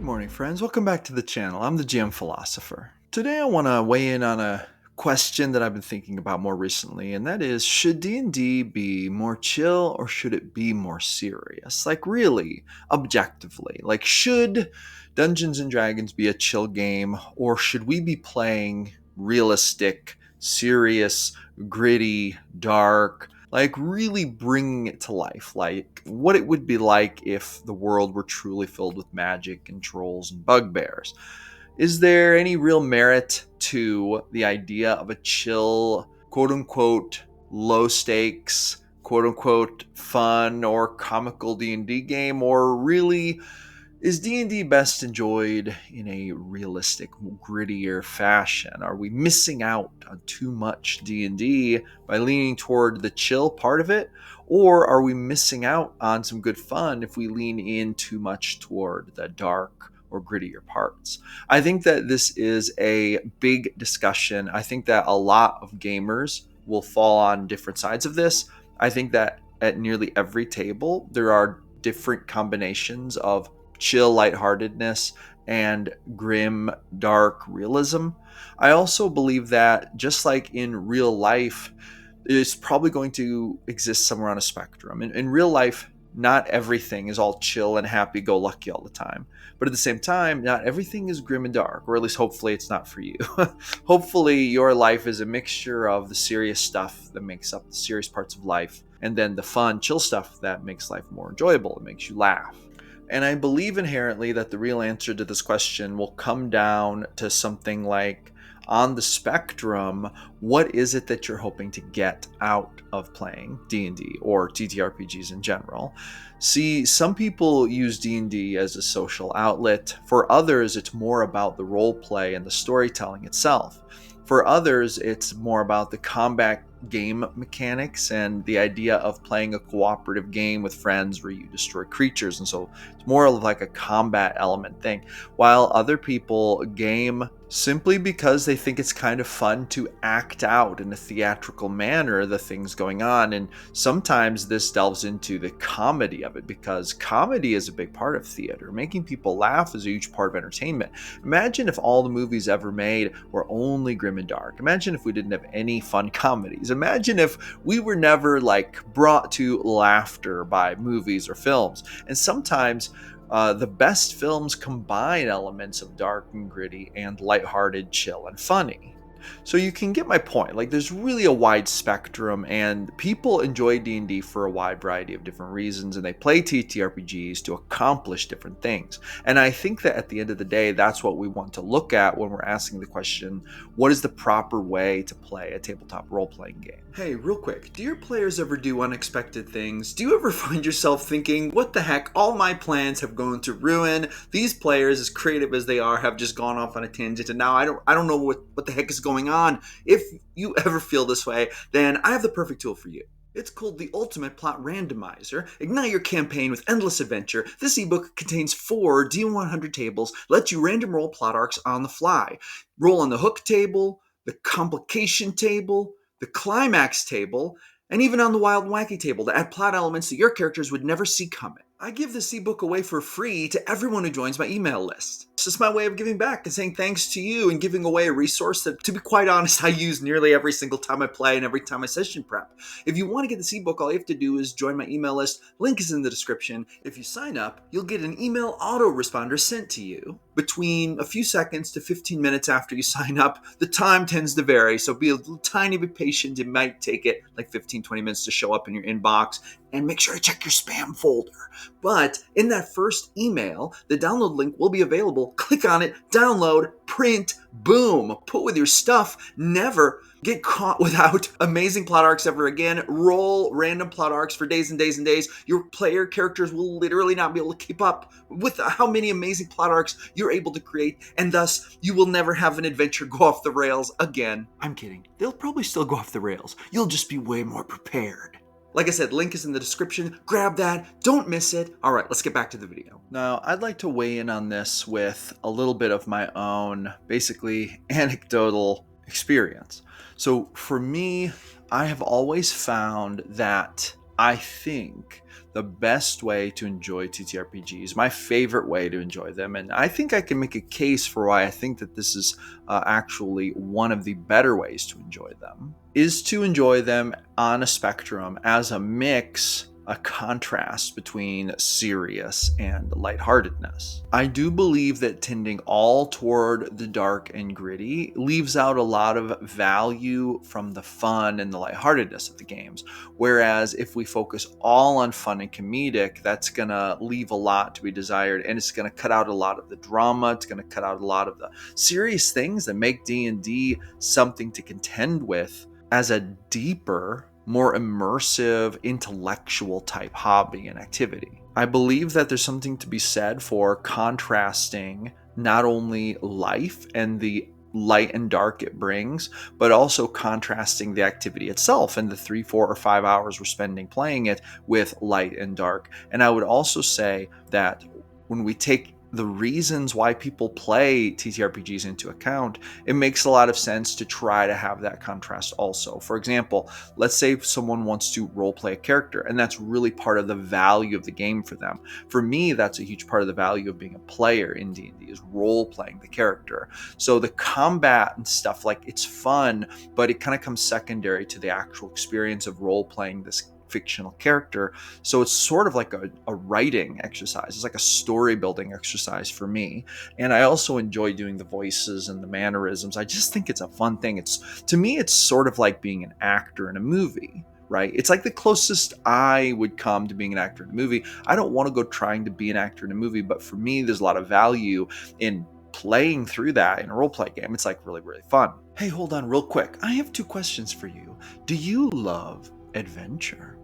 morning, friends. Welcome back to the channel. I'm the GM Philosopher. Today I want to weigh in on a question that I've been thinking about more recently, and that is, should D&D be more chill or should it be more serious? Like, really, objectively. Like, should Dungeons & Dragons be a chill game, or should we be playing realistic, serious, gritty, dark, like really bringing it to life, like what it would be like if the world were truly filled with magic and trolls and bugbears? Is there any real merit to the idea of a chill, quote unquote, low stakes, quote unquote, fun or comical D&D game, or really is D&D best enjoyed in a realistic, grittier fashion? Are we missing out on too much D&D by leaning toward the chill part of it? Or are we missing out on some good fun if we lean in too much toward the dark or grittier parts? I think that this is a big discussion. I think that a lot of gamers will fall on different sides of this. I think that at nearly every table, there are different combinations of chill lightheartedness and grim dark realism. I also believe that just like in real life, it's probably going to exist somewhere on a spectrum. In real life, not everything is all chill and happy-go-lucky all the time. But at the same time, not everything is grim and dark, or at least hopefully it's not for you. Hopefully your life is a mixture of the serious stuff that makes up the serious parts of life, and then the fun, chill stuff that makes life more enjoyable. It makes you laugh. And I believe inherently that the real answer to this question will come down to something like, on the spectrum, what is it that you're hoping to get out of playing D&D or TTRPGs in general? See, some people use D&D as a social outlet. For others, it's more about the role play and the storytelling itself. For others, it's more about the combat game mechanics and the idea of playing a cooperative game with friends where you destroy creatures. And so it's more of like a combat element thing. While other people game simply because they think it's kind of fun to act out in a theatrical manner the things going on. And sometimes this delves into the comedy of it, because comedy is a big part of theater. Making people laugh is a huge part of entertainment. Imagine if all the movies ever made were only grim and dark. Imagine if we didn't have any fun comedies. Imagine if we were never brought to laughter by movies or films. And sometimes the best films combine elements of dark and gritty and lighthearted, chill, and funny. So you can get my point. Like, there's really a wide spectrum, and people enjoy D&D for a wide variety of different reasons, and they play TTRPGs to accomplish different things. And I think that at the end of the day, that's what we want to look at when we're asking the question, what is the proper way to play a tabletop role-playing game? Hey, real quick, do your players ever do unexpected things? Do you ever find yourself thinking, what the heck, all my plans have gone to ruin? These players, as creative as they are, have just gone off on a tangent, and now I don't know what the heck is going on. If you ever feel this way, then I have the perfect tool for you. It's called the Ultimate Plot Randomizer. Ignite your campaign with endless adventure. This ebook contains 4 D100 tables, lets you random roll plot arcs on the fly. Roll on the hook table, the complication table, the climax table, and even on the wild and wacky table to add plot elements that your characters would never see coming. I give this ebook away for free to everyone who joins my email list. It's just my way of giving back and saying thanks to you and giving away a resource that, to be quite honest, I use nearly every single time I play and every time I session prep. If you want to get this ebook, all you have to do is join my email list. Link is in the description. If you sign up, you'll get an email autoresponder sent to you between a few seconds to 15 minutes after you sign up. The time tends to vary, so be a little tiny bit patient. It might take it like 15-20 minutes to show up in your inbox. And make sure to check your spam folder. But in that first email, the download link will be available. Click on it, download, print, boom, put with your stuff. Never get caught without amazing plot arcs ever again. Roll random plot arcs for days and days and days. Your player characters will literally not be able to keep up with how many amazing plot arcs you're able to create, and thus you will never have an adventure go off the rails again. I'm kidding. They'll probably still go off the rails. You'll just be way more prepared. Like I said, link is in the description. Grab that. Don't miss it. All right, let's get back to the video. Now, I'd like to weigh in on this with a little bit of my own, basically, anecdotal experience. So for me, I have always found that I think the best way to enjoy TTRPGs, my favorite way to enjoy them, and I think I can make a case for why I think that this is actually one of the better ways to enjoy them, is to enjoy them on a spectrum as a mix, a contrast between serious and lightheartedness. I do believe that tending all toward the dark and gritty leaves out a lot of value from the fun and the lightheartedness of the games. Whereas if we focus all on fun and comedic, that's going to leave a lot to be desired, and it's going to cut out a lot of the drama. It's going to cut out a lot of the serious things that make D&D something to contend with as a deeper, more immersive, intellectual type hobby and activity. I believe that there's something to be said for contrasting not only life and the light and dark it brings, but also contrasting the activity itself and the 3, 4, or 5 hours we're spending playing it with light and dark. And I would also say that when we take the reasons why people play TTRPGs into account, it makes a lot of sense to try to have that contrast also. For example, let's say someone wants to roleplay a character, and that's really part of the value of the game for them. For me, that's a huge part of the value of being a player in D&D, is role-playing the character. So the combat and stuff, like, it's fun, but it kind of comes secondary to the actual experience of role-playing this fictional character. So it's sort of like a writing exercise. It's like a story building exercise for me. And I also enjoy doing the voices and the mannerisms. I just think it's a fun thing. To me, it's sort of like being an actor in a movie, right? It's like the closest I would come to being an actor in a movie. I don't want to go trying to be an actor in a movie, but for me, there's a lot of value in playing through that in a roleplay game. It's like really, really fun. Hey, hold on real quick. I have 2 questions for you. Do you love adventure?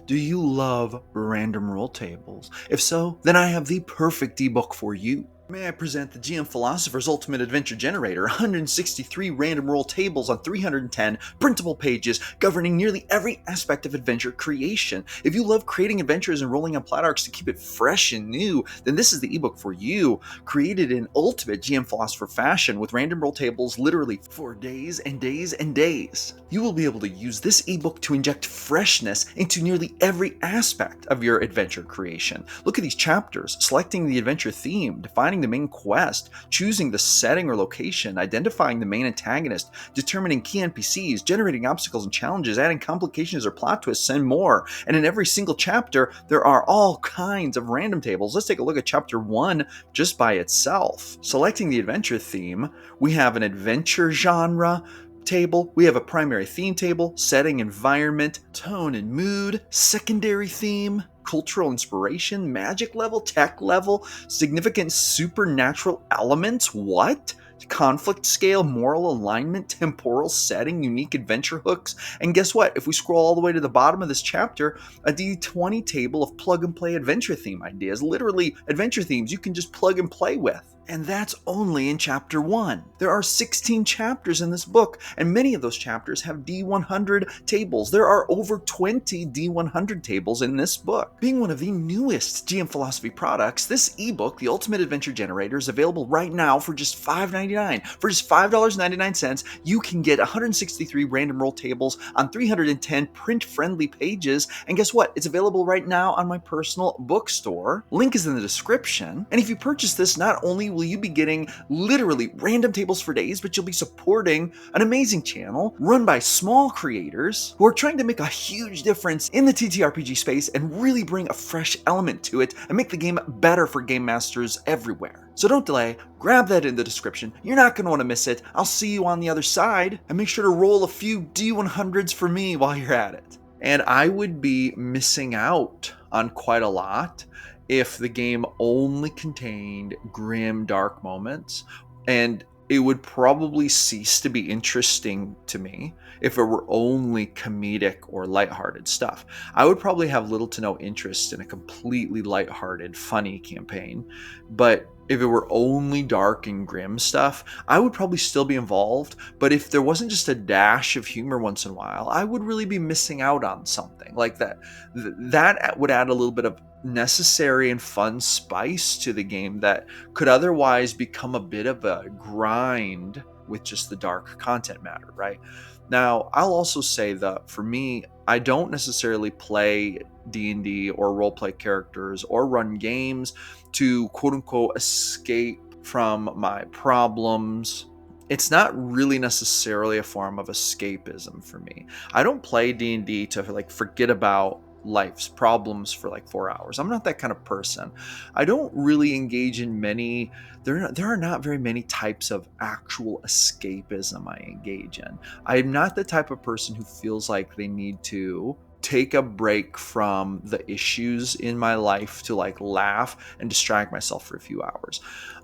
Do you love random roll tables? If so, then I have the perfect ebook for you. May I present the GM Philosopher's Ultimate Adventure Generator, 163 random roll tables on 310 printable pages governing nearly every aspect of adventure creation. If you love creating adventures and rolling on plat arcs to keep it fresh and new, then this is the ebook for you. Created in ultimate GM Philosopher fashion with random roll tables literally for days and days and days. You will be able to use this ebook to inject freshness into nearly every aspect of your adventure creation. Look at these chapters: selecting the adventure theme, defining the main quest, choosing the setting or location, identifying the main antagonist, determining key NPCs, generating obstacles and challenges, adding complications or plot twists, and more. And in every single chapter, there are all kinds of random tables. Let's take a look at chapter 1 just by itself. Selecting the adventure theme, we have an adventure genre table, we have a primary theme table, setting, environment, tone and mood, secondary theme, cultural inspiration, magic level, tech level, significant supernatural elements, what? Conflict scale, moral alignment, temporal setting, unique adventure hooks, and guess what? If we scroll all the way to the bottom of this chapter, a D20 table of plug and play adventure theme ideas, literally adventure themes you can just plug and play with. And that's only in chapter 1. There are 16 chapters in this book, and many of those chapters have D100 tables. There are over 20 D100 tables in this book. Being one of the newest GM Philosophy products, this ebook, The Ultimate Adventure Generator, is available right now for just $5.99. For just $5.99, you can get 163 random roll tables on 310 print-friendly pages, and guess what? It's available right now on my personal bookstore. Link is in the description, and if you purchase this, not only will you be getting literally random tables for days, but you'll be supporting an amazing channel run by small creators who are trying to make a huge difference in the TTRPG space and really bring a fresh element to it and make the game better for game masters everywhere. So don't delay, grab that in the description. You're not going to want to miss it. I'll see you on the other side, and make sure to roll a few D100s for me while you're at it. And I would be missing out on quite a lot if the game only contained grim, dark moments, and it would probably cease to be interesting to me if it were only comedic or lighthearted stuff. I would probably have little to no interest in a completely lighthearted, funny campaign, but if it were only dark and grim stuff, I would probably still be involved, but if there wasn't just a dash of humor once in a while, I would really be missing out on something like that. That would add a little bit of necessary and fun spice to the game that could otherwise become a bit of a grind with just the dark content matter, right? Now, I'll also say that for me, I don't necessarily play D&D or role play characters or run games to quote unquote escape from my problems. It's not really necessarily a form of escapism for me. I don't play D&D to like forget about life's problems for like 4 hours. I'm not that kind of person. I don't really engage in many there are not very many types of actual escapism I engage in. I'm not the type of person who feels like they need to take a break from the issues in my life to like laugh and distract myself for a few hours.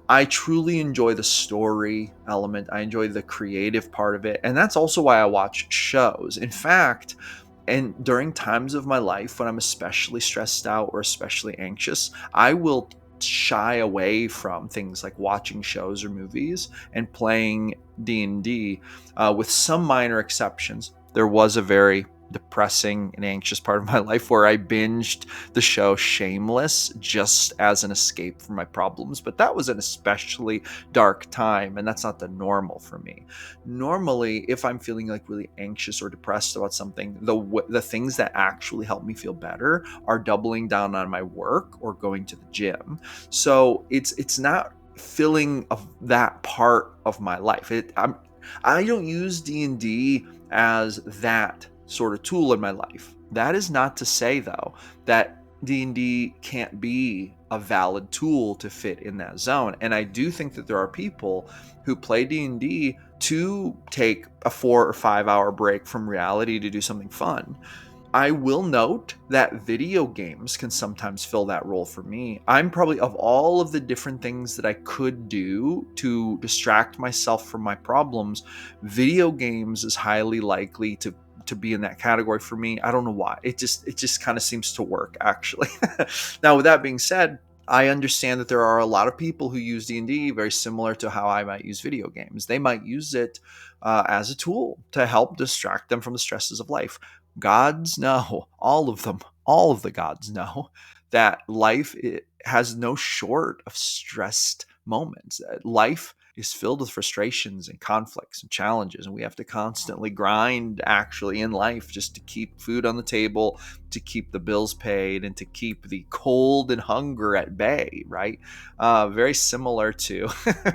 I truly enjoy the story element. I enjoy the creative part of it. And that's also why I watch shows. In fact, and during times of my life when I'm especially stressed out or especially anxious, I will shy away from things like watching shows or movies and playing D&D, with some minor exceptions. There was a very depressing and anxious part of my life where I binged the show Shameless just as an escape from my problems, but that was an especially dark time, and that's not the normal for me. Normally, if I'm feeling like really anxious or depressed about something, the things that actually help me feel better are doubling down on my work or going to the gym. So it's not filling of that part of my life. I don't use D&D as that sort of tool in my life. That is not to say though that D&D can't be a valid tool to fit in that zone. And I do think that there are people who play D&D to take a 4 or 5 hour break from reality to do something fun. I will note that video games can sometimes fill that role for me. I'm probably, of all of the different things that I could do to distract myself from my problems, video games is highly likely to be in that category for me. I don't know why. It just kind of seems to work actually. Now, with that being said, I understand that there are a lot of people who use D&D very similar to how I might use video games. They might use it as a tool to help distract them from the stresses of life. Gods know, all of them, all of the gods know that life has no short of stressed moments. Life is filled with frustrations and conflicts and challenges, and we have to constantly grind actually in life just to keep food on the table, to keep the bills paid, and to keep the cold and hunger at bay, right? Very similar to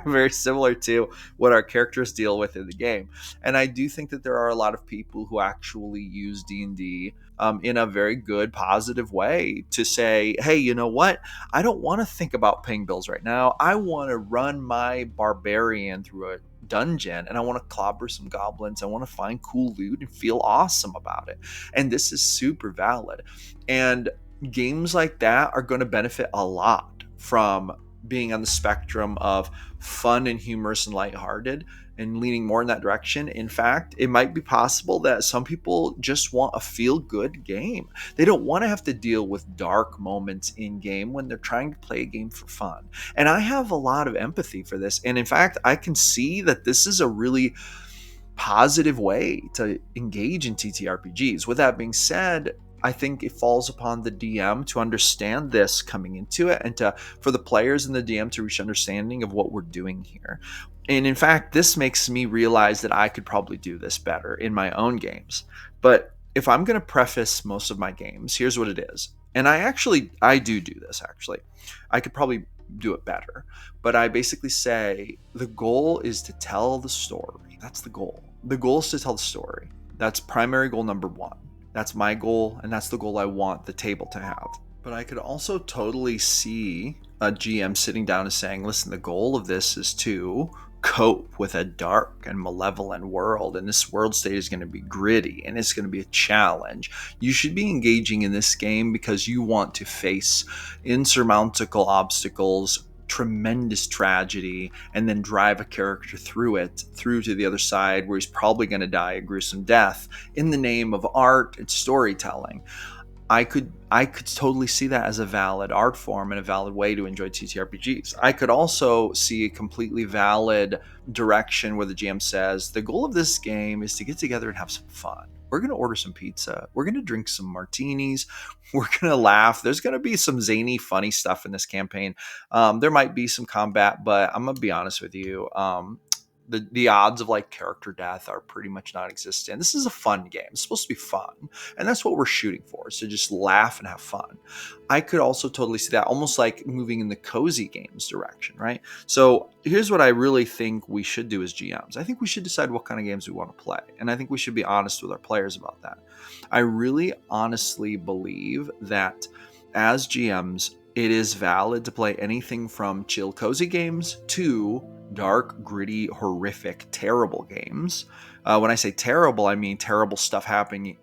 very similar to what our characters deal with in the game. And I do think that there are a lot of people who actually use D&D in a very good, positive way to say, hey, you know what? I don't want to think about paying bills right now. I want to run my barbarian through a dungeon and I want to clobber some goblins. I want to find cool loot and feel awesome about it. And this is super valid. And games like that are going to benefit a lot from being on the spectrum of fun and humorous and lighthearted and leaning more in that direction. In fact, it might be possible that some people just want a feel good game. They don't want to have to deal with dark moments in game when they're trying to play a game for fun. And I have a lot of empathy for this. And in fact, I can see that this is a really positive way to engage in TTRPGs. With that being said, I think it falls upon the DM to understand this coming into it and to for the players and the DM to reach understanding of what we're doing here. And in fact, this makes me realize that I could probably do this better in my own games. But if I'm going to preface most of my games, here's what it is. And I do this actually. I could probably do it better. But I basically say the goal is to tell the story. That's the goal. The goal is to tell the story. That's primary goal number one. That's my goal, and that's the goal I want the table to have. But I could also totally see a GM sitting down and saying, listen, the goal of this is to cope with a dark and malevolent world, and this world state is going to be gritty and it's going to be a challenge. You should be engaging in this game because you want to face insurmountable obstacles, tremendous tragedy, and then drive a character through to the other side where he's probably going to die a gruesome death in the name of art and storytelling. I could totally see that as a valid art form and a valid way to enjoy TTRPGs. I could also see a completely valid direction where the GM says the goal of this game is to get together and have some fun. We're going to order some pizza. We're going to drink some martinis. We're going to laugh. There's going to be some zany, funny stuff in this campaign. There might be some combat, but I'm going to be honest with you. The odds of like character death are pretty much non-existent. This is a fun game. It's supposed to be fun, and that's what we're shooting for. So just laugh and have fun. I could also totally see that, almost like moving in the cozy games direction, right? So here's what I really think we should do as GMs. I think we should decide what kind of games we want to play, and I think we should be honest with our players about that. I really honestly believe that as GMs, it is valid to play anything from chill, cozy games to dark, gritty, horrific, terrible games. When I say terrible, I mean terrible stuff happening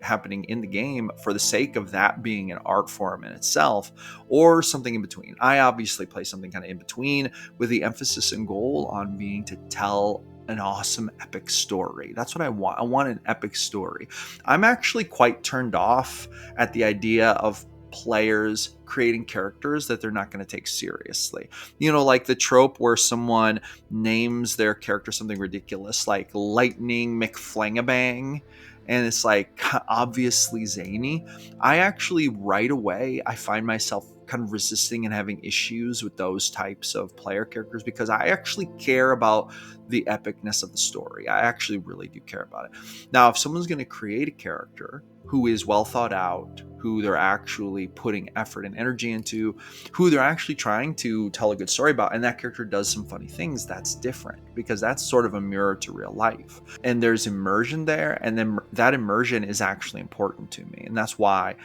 in the game for the sake of that being an art form in itself, or something in between. I obviously play something kind of in between, with the emphasis and goal on being to tell an awesome epic story. That's what I want. I want an epic story. I'm actually quite turned off at the idea of players creating characters that they're not going to take seriously. Like the trope where someone names their character something ridiculous, like Lightning McFlangabang, and it's like obviously zany. I actually right away, I find myself kind of resisting and having issues with those types of player characters, because I actually care about the epicness of the story. I actually really do care about it. Now, if someone's going to create a character who is well thought out, who they're actually putting effort and energy into, who they're actually trying to tell a good story about, and that character does some funny things, that's different, because that's sort of a mirror to real life. And there's immersion there, and then that immersion is actually important to me. And that's why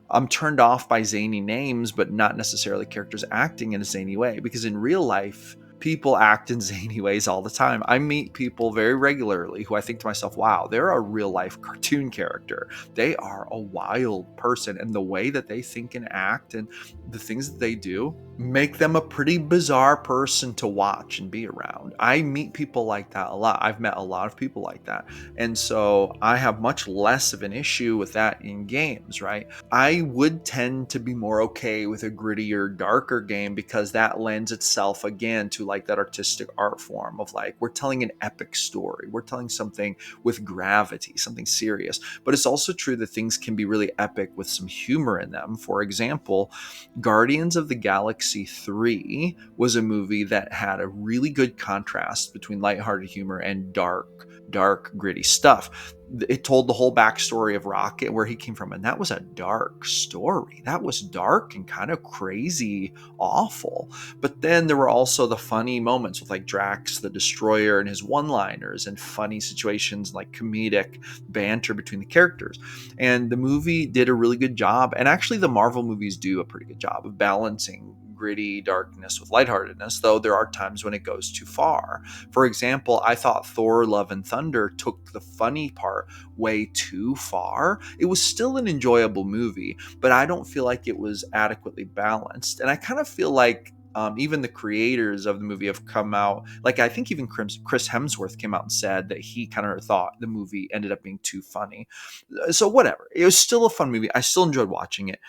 I'm turned off by zany names, but not necessarily characters acting in a zany way, because in real life, people act in zany ways all the time. I meet people very regularly who I think to myself, wow, they're a real life cartoon character. They are a wild person, and the way that they think and act and the things that they do make them a pretty bizarre person to watch and be around. I meet people like that a lot. I've met a lot of people like that. And so I have much less of an issue with that in games, right? I would tend to be more okay with a grittier, darker game, because that lends itself again to like that artistic art form of like, we're telling an epic story. We're telling something with gravity, something serious. But it's also true that things can be really epic with some humor in them. For example, Guardians of the Galaxy 3 was a movie that had a really good contrast between lighthearted humor and dark, gritty stuff. It told the whole backstory of Rocket, where he came from, and that was a dark story. That was dark and kind of crazy, awful. But then there were also the funny moments with like Drax the Destroyer and his one-liners, and funny situations like comedic banter between the characters. And the movie did a really good job, and actually the Marvel movies do a pretty good job of balancing gritty darkness with lightheartedness, though there are times when it goes too far. For example, I thought Thor Love and Thunder took the funny part way too far. It was still an enjoyable movie, but I don't feel like it was adequately balanced. And I kind of feel like even the creators of the movie have come out, like I think even Chris Hemsworth came out and said that he kind of thought the movie ended up being too funny. So whatever, it was still a fun movie. I still enjoyed watching it.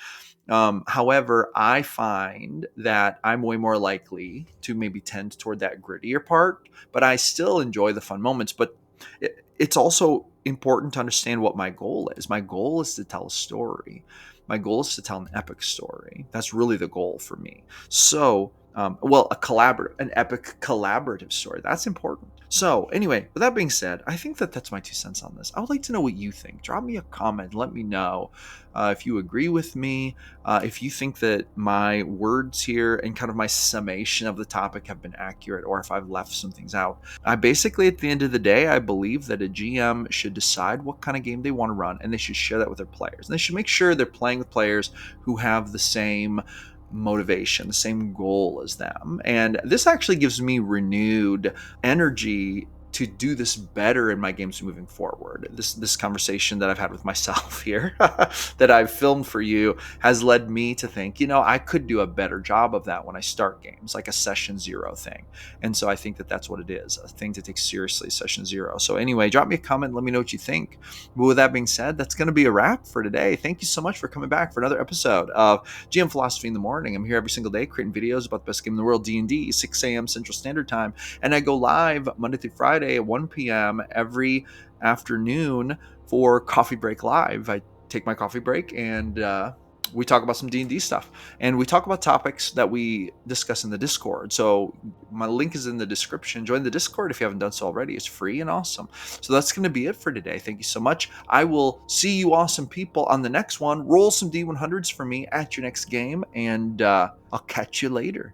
However, I find that I'm way more likely to maybe tend toward that grittier part, but I still enjoy the fun moments. But it's also important to understand what my goal is. My goal is to tell a story. My goal is to tell an epic story. That's really the goal for me. So, an epic collaborative story. That's important. So anyway, with that being said, I think that that's my 2 cents on this. I would like to know what you think. Drop me a comment. Let me know if you agree with me, if you think that my words here and kind of my summation of the topic have been accurate, or if I've left some things out. I basically, at the end of the day, I believe that a GM should decide what kind of game they want to run, and they should share that with their players. And they should make sure they're playing with players who have the same motivation, the same goal as them. And this actually gives me renewed energy to do this better in my games moving forward. This conversation that I've had with myself here that I've filmed for you has led me to think, I could do a better job of that when I start games, like a session 0 thing. And so I think that that's what it is, a thing to take seriously, session 0. So anyway, drop me a comment, let me know what you think. But with that being said, that's going to be a wrap for today. Thank you so much for coming back for another episode of GM Philosophy in the Morning. I'm here every single day creating videos about the best game in the world, D&D, 6 a.m. Central Standard Time. And I go live Monday through Friday at 1 p.m. every afternoon for Coffee Break Live. I take my coffee break and we talk about some D&D stuff, and we talk about topics that we discuss in the Discord. So my link is in the description. Join the Discord if you haven't done so already. It's free and awesome. So that's going to be it for today. Thank you so much. I will see you awesome people on the next one. Roll some D100s for me at your next game, and I'll catch you later.